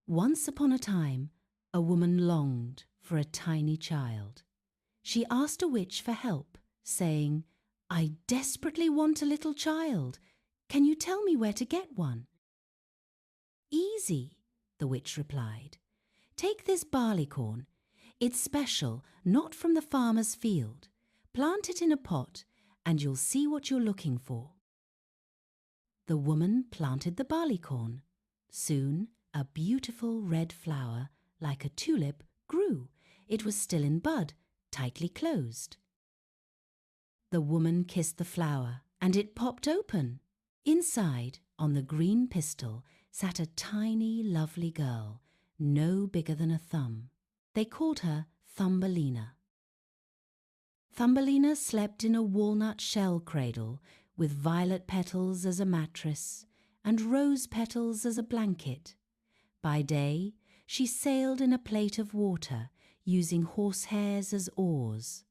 Once upon a time, a woman longed for a tiny child. She asked a witch for help, saying, "I desperately want a little child. Can you tell me where to get one?" "Easy," the witch replied. "Take this barleycorn. It's special, not from the farmer's field. Plant it in a pot, and you'll see what you're looking for." The woman planted the barleycorn. Soon, a beautiful red flower, like a tulip, grew. It was still in bud, tightly closed. The woman kissed the flower, and it popped open. Inside, on the green pistil, sat a tiny, lovely girl, no bigger than a thumb. They called her Thumbelina. Thumbelina slept in a walnut shell cradle with violet petals as a mattress and rose petals as a blanket. By day, she sailed in a plate of water, using horsehairs as oars.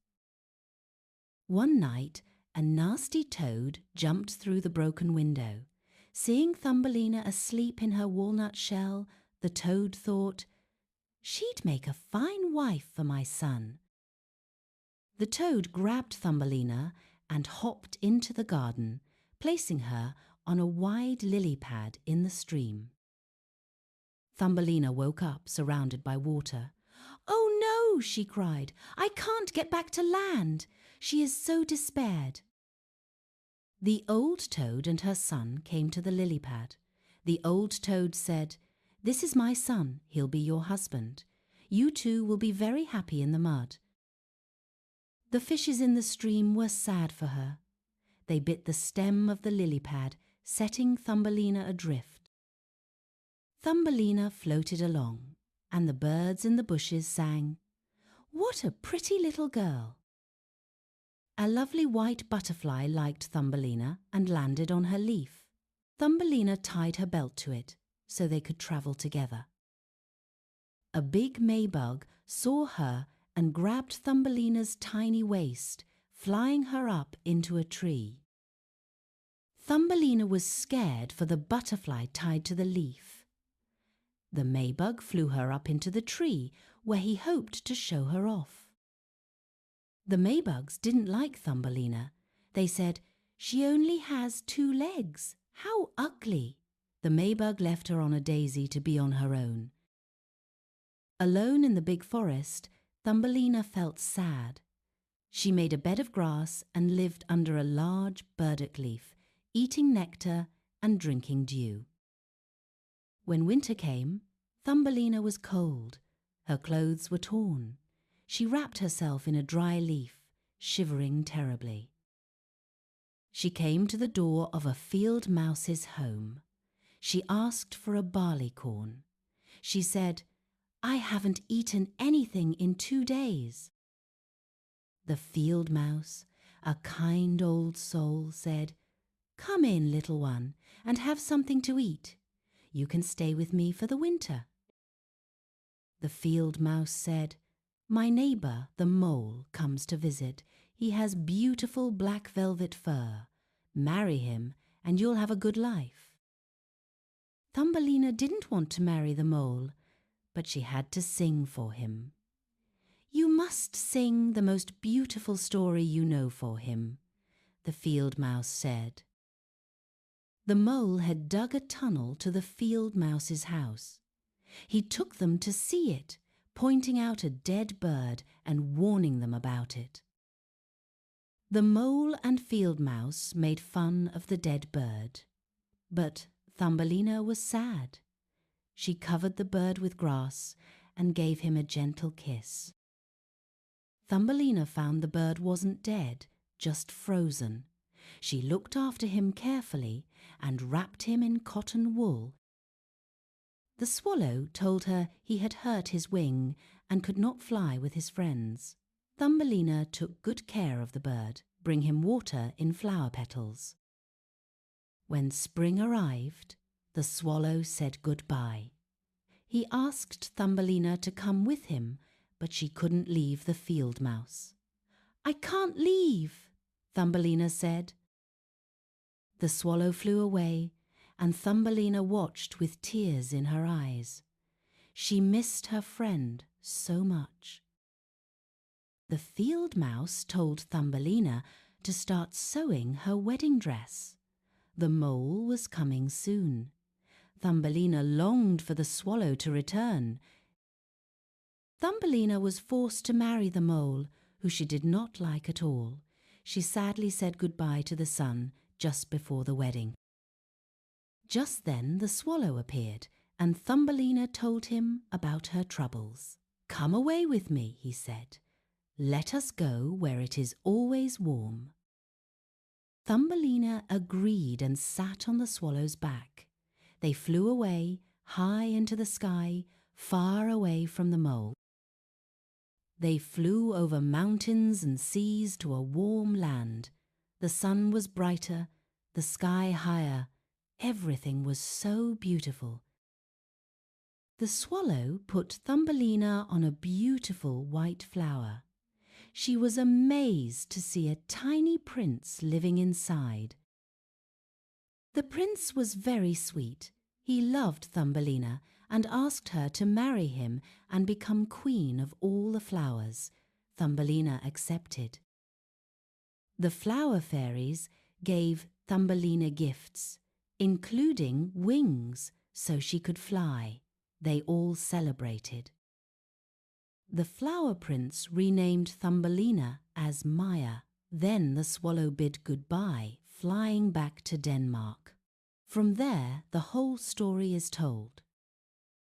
One night, a nasty toad jumped through the broken window. Seeing Thumbelina asleep in her walnut shell, the toad thought, "She'd make a fine wife for my son." The toad grabbed Thumbelina and hopped into the garden, placing her on a wide lily pad in the stream. Thumbelina woke up, surrounded by water. "Oh no," she cried, "I can't get back to land." She is so despaired. The old toad and her son came to the lily pad. The old toad said, "This is my son, he'll be your husband. You two will be very happy in the mud." The fishes in the stream were sad for her. They bit the stem of the lily pad, setting Thumbelina adrift. Thumbelina floated along, and the birds in the bushes sang, "What a pretty little girl." A lovely white butterfly liked Thumbelina and landed on her leaf. Thumbelina tied her belt to it so they could travel together. A big Maybug saw her and grabbed Thumbelina's tiny waist, flying her up into a tree. Thumbelina was scared for the butterfly tied to the leaf. The Maybug flew her up into the tree, where he hoped to show her off. The Maybugs didn't like Thumbelina. They said, "She only has 2 legs. How ugly!" The Maybug left her on a daisy to be on her own. Alone in the big forest, Thumbelina felt sad. She made a bed of grass and lived under a large burdock leaf, eating nectar and drinking dew. When winter came, Thumbelina was cold. Her clothes were torn. She wrapped herself in a dry leaf, shivering terribly. She came to the door of a field mouse's home. She asked for a barleycorn. She said, "I haven't eaten anything in 2 days." The field mouse, a kind old soul, said, "Come in, little one, and have something to eat. You can stay with me for the winter." The field mouse said, "My neighbor, the mole, comes to visit. He has beautiful black velvet fur. Marry him, and you'll have a good life." Thumbelina didn't want to marry the mole, but she had to sing for him. "You must sing the most beautiful story you know for him," the field mouse said. The mole had dug a tunnel to the field mouse's house. He took them to see it, pointing out a dead bird and warning them about it. The mole and field mouse made fun of the dead bird, but Thumbelina was sad. She covered the bird with grass and gave him a gentle kiss. Thumbelina found the bird wasn't dead, just frozen. She looked after him carefully and wrapped him in cotton wool. The swallow told her he had hurt his wing and could not fly with his friends. Thumbelina took good care of the bird, bring him water in flower petals. When spring arrived, the swallow said goodbye. He asked Thumbelina to come with him, but she couldn't leave the field mouse. "I can't leave," Thumbelina said. The swallow flew away, and Thumbelina watched with tears in her eyes. She missed her friend so much. The field mouse told Thumbelina to start sewing her wedding dress. The mole was coming soon. Thumbelina longed for the swallow to return. Thumbelina was forced to marry the mole, who she did not like at all. She sadly said goodbye to the sun just before the wedding. Just then the swallow appeared, and Thumbelina told him about her troubles. "Come away with me," he said. "Let us go where it is always warm." Thumbelina agreed and sat on the swallow's back. They flew away, high into the sky, far away from the mole. They flew over mountains and seas to a warm land. The sun was brighter, the sky higher. Everything was so beautiful. The swallow put Thumbelina on a beautiful white flower. She was amazed to see a tiny prince living inside. The prince was very sweet. He loved Thumbelina and asked her to marry him and become queen of all the flowers. Thumbelina accepted. The flower fairies gave Thumbelina gifts, including wings so she could fly. They all celebrated. The flower prince renamed Thumbelina as Maya. Then the swallow bid goodbye, flying back to Denmark. From there, the whole story is told.